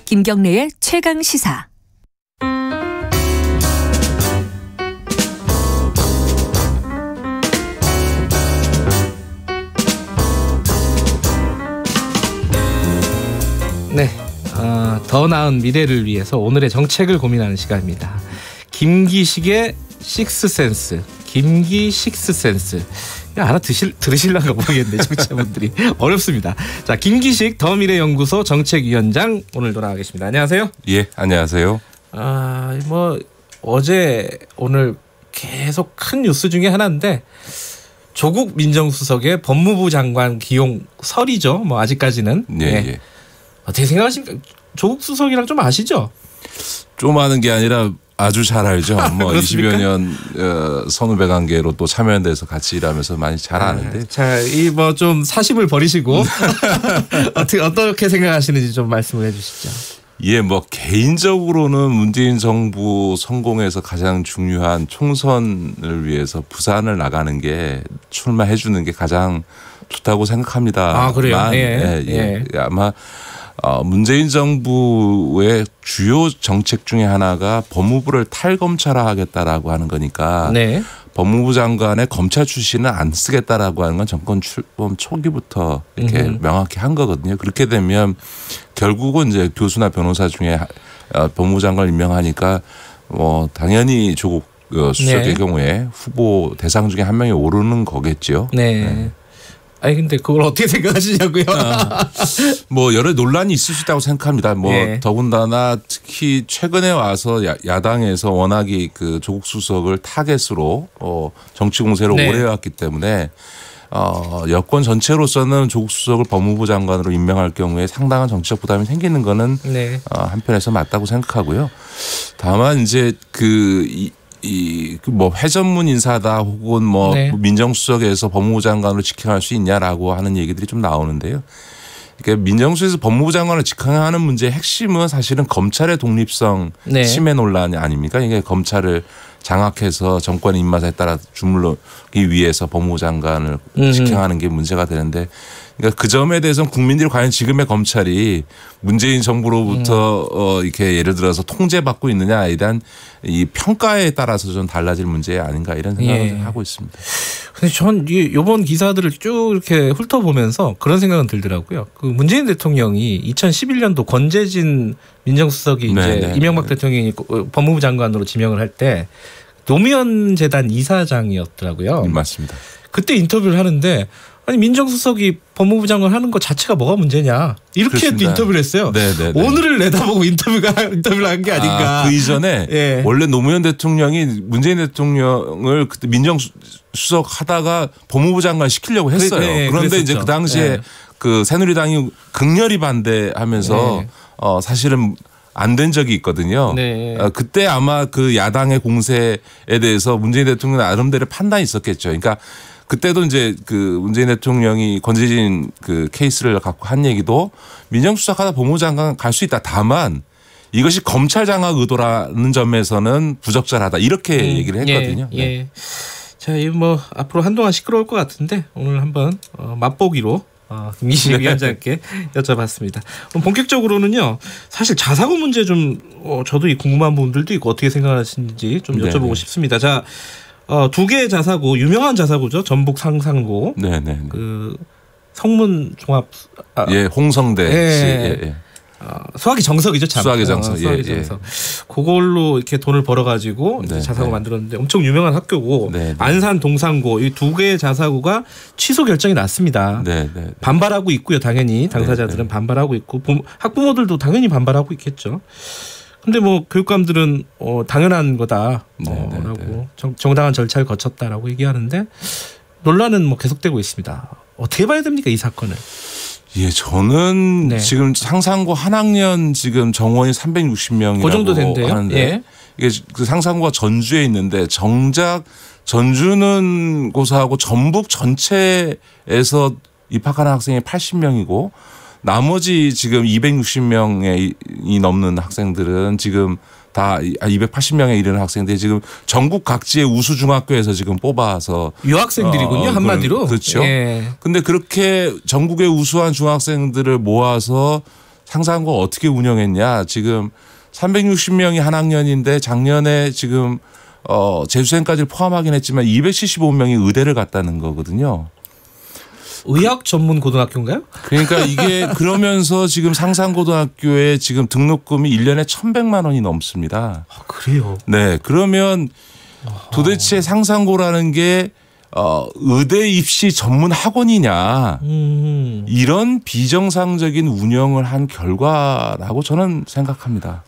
김경래의 최강 시사. 네, 더 나은 미래를 위해서 오늘의 정책을 고민하는 시간입니다. 김기식의 식스센스. 김기 식스센스. 들으실란가 모르겠네, 청취자분들이. 어렵습니다. 자, 김기식 더 미래연구소 정책위원장 오늘도 나와 계십니다. 안녕하세요. 예, 안녕하세요. 어제 오늘 계속 큰 뉴스 중에 하나인데 조국 민정수석의 법무부 장관 기용 설이죠. 아직까지는. 예. 어떻게 생각하십니까? 조국 수석이랑 좀 아시죠? 좀 아는 게 아니라 아주 잘 알죠. 20여 년 선후배 관계로 또 참여연대에서 같이 일하면서 많이 잘 아는데. 자, 좀 사심을 버리시고 어떻게 생각하시는지 좀 말씀을 해주시죠. 예, 개인적으로는 문재인 정부 성공에서 가장 중요한 총선을 위해서 부산을 나가는 게 출마해 주는 게 가장 좋다고 생각합니다. 아, 그래요? 예. 아마 문재인 정부의 주요 정책 중에 하나가 법무부를 탈검찰화하겠다라고 하는 거니까 네. 법무부 장관의 검찰 출신은 안 쓰겠다라고 하는 건 정권 출범 초기부터 이렇게 명확히 한 거거든요. 그렇게 되면 결국은 이제 교수나 변호사 중에 법무부 장관을 임명하니까 당연히 조국 수석의 경우에 후보 대상 중에 한 명이 오르는 거겠죠. 네. 아니 근데 그걸 어떻게 생각하시냐고요? 여러 논란이 있을 수 있다고 생각합니다. 더군다나 특히 최근에 와서 야당에서 워낙에 그 조국 수석을 타겟으로 정치 공세를 오래 해왔기 때문에 여권 전체로서는 조국 수석을 법무부 장관으로 임명할 경우에 상당한 정치적 부담이 생기는 거는 한편에서 맞다고 생각하고요. 다만 이제 회전문 인사다 혹은 민정수석에서 법무부 장관으로 직행할 수 있냐라고 하는 얘기들이 좀 나오는데요. 그러니까 민정수석에서 법무부 장관을 직행하는 문제의 핵심은 사실은 검찰의 독립성 침해 논란이 아닙니까? 이게 검찰을 장악해서 정권 입맛에 따라 주물르기 위해서 법무부 장관을 직행하는 게 문제가 되는데, 그러니까 그 점에 대해서는 국민들이 과연 지금의 검찰이 문재인 정부로부터 이렇게 예를 들어서 통제받고 있느냐에 대한 이 평가에 따라서 좀 달라질 문제 아닌가 이런 생각을 하고 있습니다. 근데 전 이번 기사들을 쭉 이렇게 훑어보면서 그런 생각은 들더라고요. 그 문재인 대통령이 2011년도 권재진 민정수석이 이제 이명박 대통령이 법무부 장관으로 지명을 할 때 노무현 재단 이사장이었더라고요. 맞습니다. 그때 인터뷰를 하는데 아니 민정수석이 법무부 장관 하는 것 자체가 뭐가 문제냐 이렇게 인터뷰를 했어요. 오늘을 내다보고 인터뷰를 한 게 아닌가. 그 이전에 원래 노무현 대통령이 문재인 대통령을 그때 민정수석 하다가 법무부 장관 시키려고 했어요. 그런데 이제 그 당시에 그 새누리당이 극렬히 반대하면서 사실은 안 된 적이 있거든요. 그때 아마 그 야당의 공세에 대해서 문재인 대통령 나름대로 판단이 있었겠죠. 그러니까 그때도 이제 그 문재인 대통령이 권재진 그 케이스를 갖고 한 얘기도 민정수석하다 법무부 장관 갈 수 있다. 다만 이것이 검찰 장악 의도라는 점에서는 부적절하다. 이렇게 얘기를 했거든요. 자, 앞으로 한동안 시끄러울 것 같은데 오늘 한번 맛보기로 김기식 위원장께 여쭤봤습니다. 그럼 본격적으로는요. 사실 자사고 문제 좀 저도 궁금한 부분들도 있고 어떻게 생각하시는지 좀 여쭤보고 싶습니다. 자, 두 개의 자사고 유명한 자사고죠. 전북 상산고. 그 성문 종합. 홍성대 씨. 수학이 정석이죠, 참. 수학의 정석. 정석. 그걸로 이렇게 돈을 벌어가지고 자사고 만들었는데 엄청 유명한 학교고 안산 동산고 이 두 개의 자사고가 취소 결정이 났습니다. 반발하고 있고요, 당연히 당사자들은 반발하고 있고 학부모들도 당연히 반발하고 있겠죠. 근데 교육감들은 당연한 거다 라고 정당한 절차를 거쳤다라고 얘기하는데 논란은 계속되고 있습니다. 어떻게 봐야 됩니까, 이 사건을? 예, 저는 지금 상산고 한 학년 지금 정원이 360명이라고 그 정도 된대요. 하는데 이게 그 상산고가 전주에 있는데 정작 전주는 고사하고 전북 전체에서 입학하는 학생이 80명이고 나머지 지금 260명이 넘는 학생들은 지금 다 280명에 이르는 학생들이 지금 전국 각지의 우수 중학교에서 지금 뽑아서 유학생들이군요. 한마디로. 그렇죠. 그런데 그렇게 전국의 우수한 중학생들을 모아서 상상고 어떻게 운영했냐. 지금 360명이 한 학년인데 작년에 지금 재수생까지 포함하긴 했지만 275명이 의대를 갔다는 거거든요. 의학 전문 고등학교인가요? 그러니까 이게 그러면서 지금 상산고등학교에 지금 등록금이 1년에 1,100만 원이 넘습니다. 아, 그래요? 네. 그러면 도대체 상산고라는 게 의대 입시 전문 학원이냐 이런 비정상적인 운영을 한 결과라고 저는 생각합니다.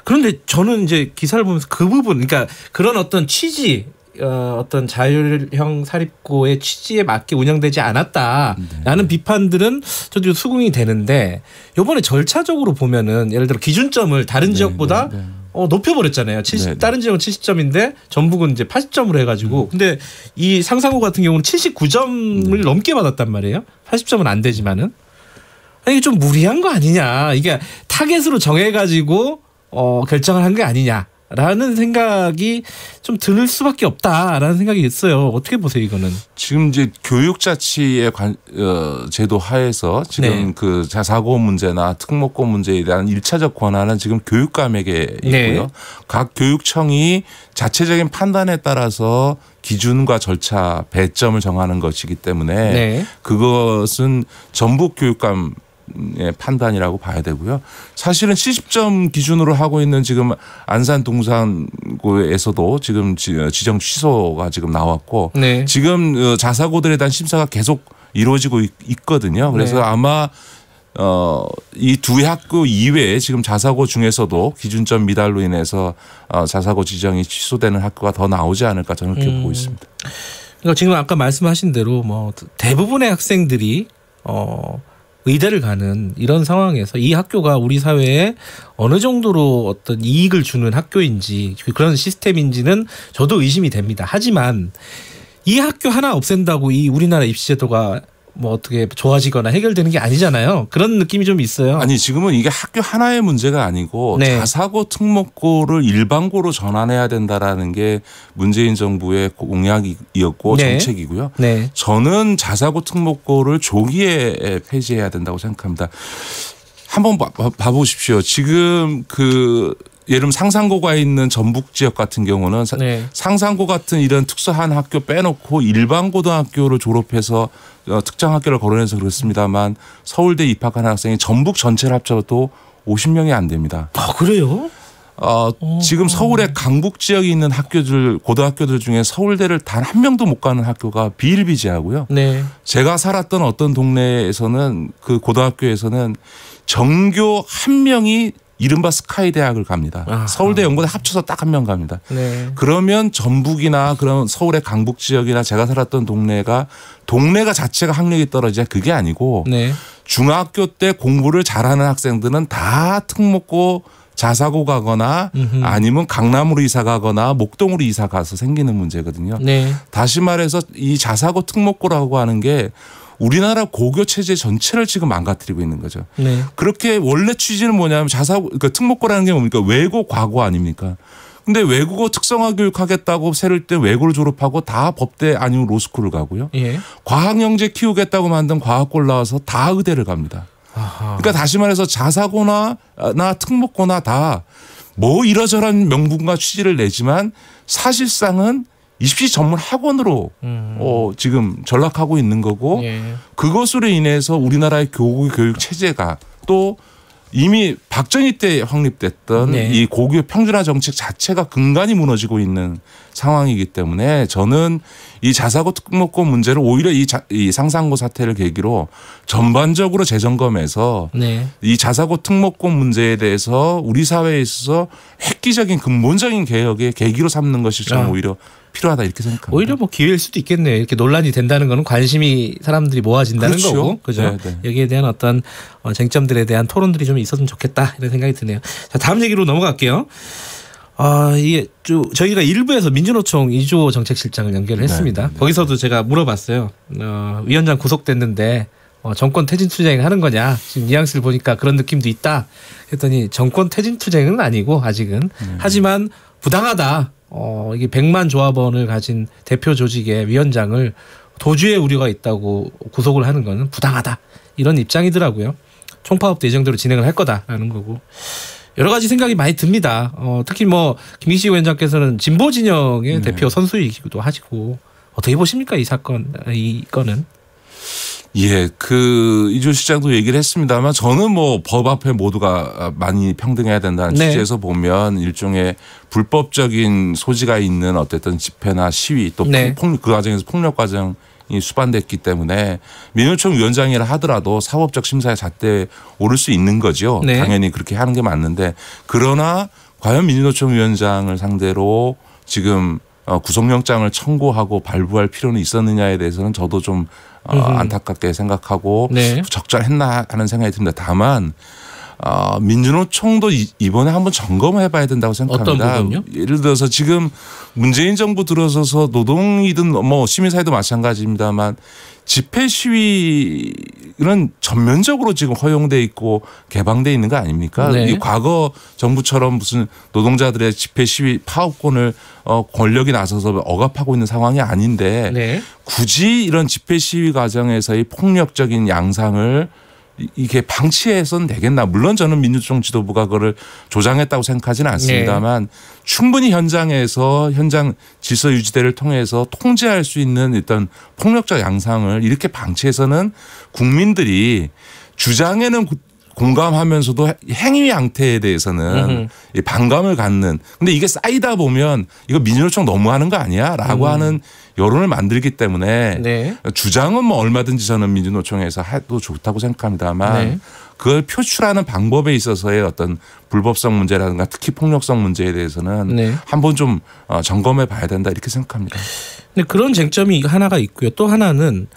그런데 저는 이제 기사를 보면서 그 부분, 그러니까 그런 어떤 취지, 어떤 자율형 사립고의 취지에 맞게 운영되지 않았다라는 비판들은 저도 수긍이 되는데 이번에 절차적으로 보면은 예를 들어 기준점을 다른 지역보다 높여버렸잖아요. 다른 지역은 70점인데 전북은 이제 80점으로 해가지고 근데 이 상산고 같은 경우는 79점을 넘게 받았단 말이에요. 80점은 안 되지만은 이게 좀 무리한 거 아니냐. 이게 타겟으로 정해가지고 결정을 한 게 아니냐. 라는 생각이 좀 들 수밖에 없다라는 생각이 있어요. 어떻게 보세요, 이거는? 지금 이제 교육자치의 제도 하에서 지금 그 자사고 문제나 특목고 문제에 대한 1차적 권한은 지금 교육감에게 있고요. 각 교육청이 자체적인 판단에 따라서 기준과 절차, 배점을 정하는 것이기 때문에 그것은 전북 교육감 판단이라고 봐야 되고요. 사실은 70점 기준으로 하고 있는 지금 안산 동산고에서도 지금 지정 취소가 지금 나왔고 지금 자사고들에 대한 심사가 계속 이루어지고 있거든요. 그래서 아마 이 두 학교 이외에 지금 자사고 중에서도 기준점 미달로 인해서 자사고 지정이 취소되는 학교가 더 나오지 않을까 저는 그렇게 보고 있습니다. 그러니까 지금 아까 말씀하신 대로 뭐 대부분의 학생들이 의대를 가는 이런 상황에서 이 학교가 우리 사회에 어느 정도로 어떤 이익을 주는 학교인지 그런 시스템인지는 저도 의심이 됩니다. 하지만 이 학교 하나 없앤다고 이 우리나라 입시제도가 뭐 어떻게 좋아지거나 해결되는 게 아니잖아요. 그런 느낌이 좀 있어요. 아니 지금은 이게 학교 하나의 문제가 아니고 자사고 특목고를 일반고로 전환해야 된다라는 게 문재인 정부의 공약이었고 정책이고요. 저는 자사고 특목고를 조기에 폐지해야 된다고 생각합니다. 한번 봐보십시오. 지금 예를 들면 상산고가 있는 전북 지역 같은 경우는 상산고 같은 이런 특수한 학교 빼놓고 일반 고등학교를 졸업해서 특정 학교를 거론해서 그렇습니다만 서울대 입학한 학생이 전북 전체를 합쳐도 50명이 안 됩니다. 아, 그래요? 지금 서울의 강북 지역에 있는 학교들, 고등학교들 중에 서울대를 단 한 명도 못 가는 학교가 비일비재하고요. 제가 살았던 어떤 동네에서는 그 고등학교에서는 전교 한 명이 이른바 스카이 대학을 갑니다. 서울대 연고대 합쳐서 딱 한 명 갑니다. 그러면 전북이나 그런 서울의 강북 지역이나 제가 살았던 동네가 자체가 학력이 떨어지냐 그게 아니고 중학교 때 공부를 잘하는 학생들은 다 특목고 자사고 가거나 아니면 강남으로 이사 가거나 목동으로 이사 가서 생기는 문제거든요. 다시 말해서 이 자사고 특목고라고 하는 게 우리나라 고교 체제 전체를 지금 망가뜨리고 있는 거죠. 그렇게 원래 취지는 뭐냐면 그러니까 특목고라는 게 뭡니까? 외고 과고 아닙니까? 근데 외국어 특성화 교육 하겠다고 세를 때 외고를 졸업하고 다 법대 아니면 로스쿨을 가고요. 과학 영재 키우겠다고 만든 과학고를 나와서 다 의대를 갑니다. 그러니까 다시 말해서 자사고나 특목고나 다 뭐 이러저런 명분과 취지를 내지만 사실상은 입시 전문 학원으로 지금 전락하고 있는 거고 그것으로 인해서 우리나라의 교육 체제가 또 이미 박정희 때 확립됐던 이 고교 평준화 정책 자체가 근간이 무너지고 있는 상황이기 때문에 저는 이 자사고 특목고 문제를 오히려 이 상산고 사태를 계기로 전반적으로 재점검해서 이 자사고 특목고 문제에 대해서 우리 사회에 있어서 획기적인 근본적인 개혁의 계기로 삼는 것이 저는 오히려 필요하다 이렇게 생각합니다. 오히려 뭐 기회일 수도 있겠네요. 이렇게 논란이 된다는 거는 관심이 사람들이 모아진다는 거고, 그죠? 여기에 대한 어떤 쟁점들에 대한 토론들이 좀 있었으면 좋겠다 이런 생각이 드네요. 자, 다음 얘기로 넘어갈게요. 이게 저희가 일부에서 민주노총 이주호 정책실장을 연결을 했습니다. 거기서도 제가 물어봤어요. 위원장 구속됐는데 정권 퇴진 투쟁을 하는 거냐. 지금 뉘앙스를 보니까 그런 느낌도 있다. 했더니 정권 퇴진 투쟁은 아니고 아직은. 하지만 부당하다. 이게 100만 조합원을 가진 대표 조직의 위원장을 도주의 우려가 있다고 구속을 하는 거는 부당하다. 이런 입장이더라고요. 총파업도 예정대로 진행을 할 거다라는 거고. 여러 가지 생각이 많이 듭니다. 특히 뭐 김기식 위원장께서는 진보 진영의 대표 선수이기도 하시고 어떻게 보십니까 이 사건 이 건은? 예, 이주 시장도 얘기를 했습니다만 저는 뭐 법 앞에 모두가 많이 평등해야 된다는 취지에서 보면 일종의 불법적인 소지가 있는 어쨌든 집회나 시위 또 그 과정에서 폭력 과정이 수반됐기 때문에 민주노총 위원장이라 하더라도 사법적 심사의 잣대에 오를 수 있는 거죠. 당연히 그렇게 하는 게 맞는데 그러나 과연 민주노총 위원장을 상대로 지금 구속영장을 청구하고 발부할 필요는 있었느냐에 대해서는 저도 좀 안타깝게 생각하고 적절했나 하는 생각이 듭니다. 다만 민주노총도 이번에 한번 점검해 봐야 된다고 생각합니다. 어떤 부분요? 예를 들어서 지금 문재인 정부 들어서서 노동이든 뭐 시민사회도 마찬가지입니다만 집회 시위는 전면적으로 지금 허용돼 있고 개방돼 있는 거 아닙니까? 이 과거 정부처럼 무슨 노동자들의 집회 시위 파업권을 권력이 나서서 억압하고 있는 상황이 아닌데 굳이 이런 집회 시위 과정에서의 폭력적인 양상을 이게 방치해서는 되겠나. 물론 저는 민주노총 지도부가 그걸 조장했다고 생각하지는 않습니다만 충분히 현장에서 현장 질서 유지대를 통해서 통제할 수 있는 일단 폭력적 양상을 이렇게 방치해서는 국민들이 주장에는 공감하면서도 행위 양태에 대해서는 반감을 갖는. 근데 이게 쌓이다 보면 이거 민주노총 너무하는 거 아니야? 라고 하는 여론을 만들기 때문에 주장은 뭐 얼마든지 저는 민주노총에서 해도 좋다고 생각합니다만 그걸 표출하는 방법에 있어서의 어떤 불법성 문제라든가 특히 폭력성 문제에 대해서는 한번 좀 점검해 봐야 된다 이렇게 생각합니다. 근데 그런 쟁점이 하나가 있고요. 또 하나는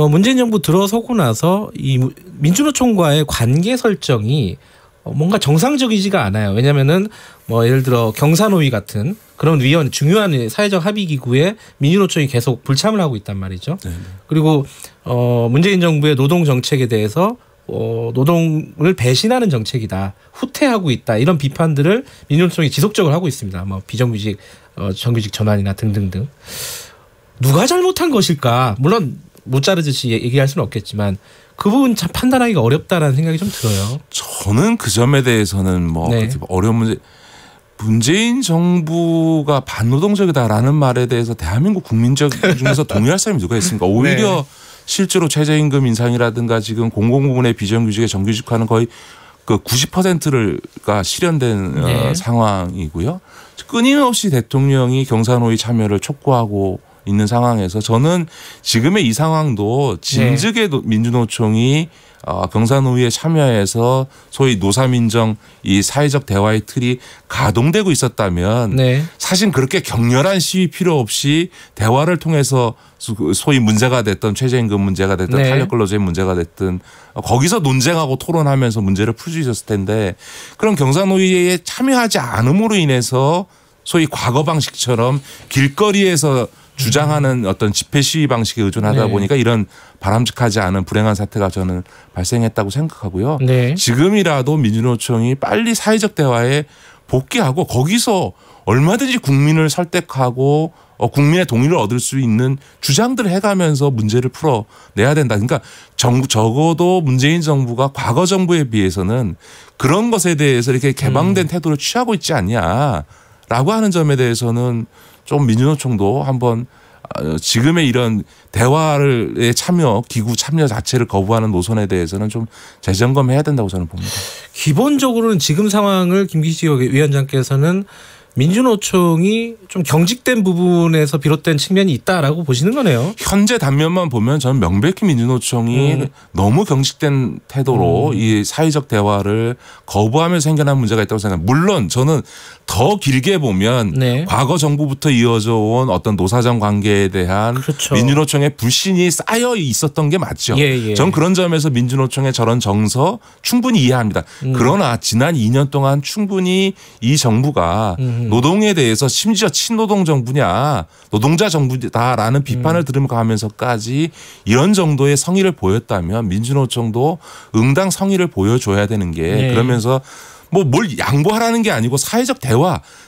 문재인 정부 들어서고 나서 이 민주노총과의 관계 설정이 뭔가 정상적이지가 않아요. 왜냐하면은 뭐 예를 들어 경사노위 같은 그런 중요한 사회적 합의 기구에 민주노총이 계속 불참을 하고 있단 말이죠. 그리고 문재인 정부의 노동 정책에 대해서 노동을 배신하는 정책이다, 후퇴하고 있다 이런 비판들을 민주노총이 지속적으로 하고 있습니다. 뭐 비정규직, 정규직 전환이나 등등등. 누가 잘못한 것일까? 물론 못 자르듯이 얘기할 수는 없겠지만 그 부분 참 판단하기가 어렵다라는 생각이 좀 들어요. 저는 그 점에 대해서는 뭐 그렇게 어려운 문제. 문재인 정부가 반노동적이다라는 말에 대해서 대한민국 국민적 중에서 동의할 사람이 누가 있습니까? 오히려 실제로 최저임금 인상이라든가 지금 공공부문의 비정규직의 정규직화는 거의 그 90%가 실현된 상황이고요. 끊임없이 대통령이 경사노위 참여를 촉구하고 있는 상황에서 저는 지금의 이 상황도 진즉에 민주노총이 경사노위에 참여해서 소위 노사민정 이 사회적 대화의 틀이 가동되고 있었다면 사실 그렇게 격렬한 시위 필요 없이 대화를 통해서 소위 문제가 됐던 최저임금 문제가 됐든 탄력근로제의 문제가 됐든 거기서 논쟁하고 토론하면서 문제를 풀 수 있었을 텐데 그런 경사노위에 참여하지 않음으로 인해서 소위 과거 방식처럼 길거리에서 주장하는 어떤 집회 시위 방식에 의존하다 보니까 이런 바람직하지 않은 불행한 사태가 저는 발생했다고 생각하고요. 지금이라도 민주노총이 빨리 사회적 대화에 복귀하고 거기서 얼마든지 국민을 설득하고 국민의 동의를 얻을 수 있는 주장들을 해가면서 문제를 풀어내야 된다. 그러니까 적어도 문재인 정부가 과거 정부에 비해서는 그런 것에 대해서 이렇게 개방된 태도를 취하고 있지 않냐라고 하는 점에 대해서는 좀 민주노총도 한번 지금의 이런 대화에 기구 참여 자체를 거부하는 노선에 대해서는 좀 재점검해야 된다고 저는 봅니다. 기본적으로는 지금 상황을 김기식 위원장께서는 민주노총이 좀 경직된 부분에서 비롯된 측면이 있다라고 보시는 거네요. 현재 단면만 보면 저는 명백히 민주노총이 너무 경직된 태도로 이 사회적 대화를 거부하면서 생겨난 문제가 있다고 생각합니다. 물론 저는 더 길게 보면 과거 정부부터 이어져 온 어떤 노사정 관계에 대한 민주노총의 불신이 쌓여 있었던 게 맞죠. 저는 그런 점에서 민주노총의 저런 정서 충분히 이해합니다. 그러나 지난 2년 동안 충분히 이 정부가 노동에 대해서 심지어 친노동 정부냐 노동자 정부다라는 비판을 들으면서까지 이런 정도의 성의를 보였다면 민주노총도 응당 성의를 보여줘야 되는 게 네. 그러면서 뭐 뭘 양보하라는 게 아니고 사회적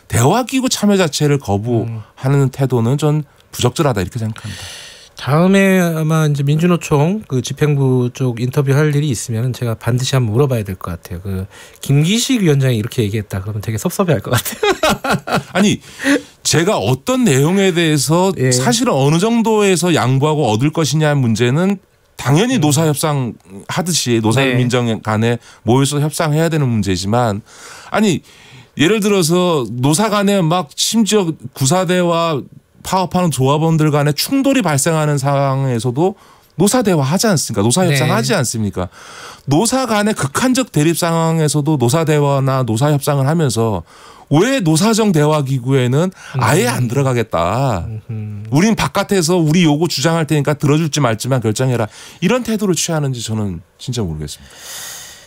대화기구 참여 자체를 거부하는 태도는 전 부적절하다 이렇게 생각합니다. 다음에 아마 이제 민주노총 그 집행부 쪽 인터뷰할 일이 있으면 제가 반드시 한번 물어봐야 될 것 같아요. 그 김기식 위원장이 이렇게 얘기했다 그러면 되게 섭섭해할 것 같아요. 아니 제가 어떤 내용에 대해서 예. 사실은 어느 정도에서 양보하고 얻을 것이냐의 문제는 당연히 노사협상 하듯이 노사민정 네. 간에 모여서 협상해야 되는 문제지만 아니 예를 들어서 노사 간에 막 심지어 구사대와 파업하는 조합원들 간에 충돌이 발생하는 상황에서도 노사대화 하지 않습니까? 노사협상 네. 하지 않습니까? 노사 간의 극한적 대립 상황에서도 노사대화나 노사협상을 하면서 왜 노사정 대화기구에는 아예 안 들어가겠다. 우린 바깥에서 우리 요구 주장할 테니까 들어줄지 말지만 결정해라. 이런 태도를 취하는지 저는 진짜 모르겠습니다.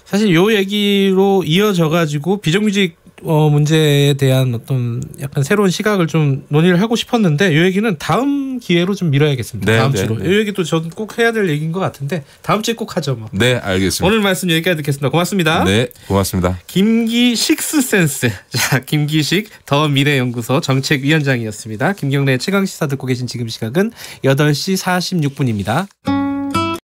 사실 요 얘기로 이어져 가지고 비정규직 문제에 대한 어떤 약간 새로운 시각을 좀 논의를 하고 싶었는데 이 얘기는 다음 기회로 좀 미뤄야겠습니다. 네, 다음 네, 주로. 네. 이 얘기도 저는 꼭 해야 될 얘기인 것 같은데 다음 주에 꼭 하죠. 뭐. 네, 알겠습니다. 오늘 말씀 여기까지 듣겠습니다. 고맙습니다. 네, 고맙습니다. 김기식스센스. 자, 김기식 더 미래연구소 정책위원장이었습니다. 김경래의 최강시사 듣고 계신 지금 시각은 8시 46분입니다.